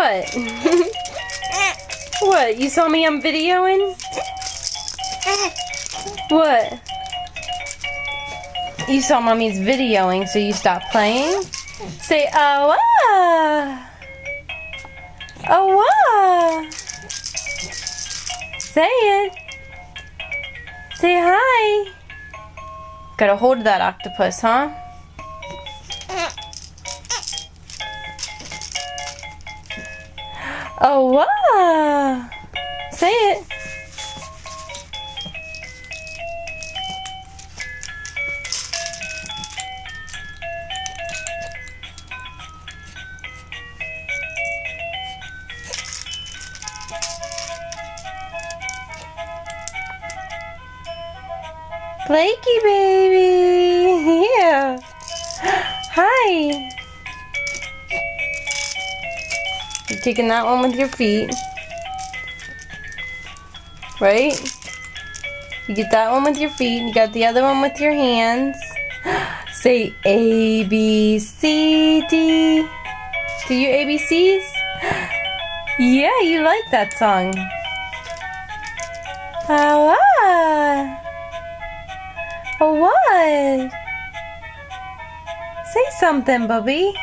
What? What? You saw me on videoing? What? You saw mommy's videoing, so you stopped playing? Say, oh, ah. Oh, ah. Say it. Say hi. Gotta hold that octopus, huh? Oh, wow. Say it. Blakey, baby. Yeah. Hi. You're taking that one with your feet. Right? You get that one with your feet. You got the other one with your hands. Say A, B, C, D. Do you ABCs? Yeah, you like that song. Oh, ah. Oh, what? Say something, Bubby.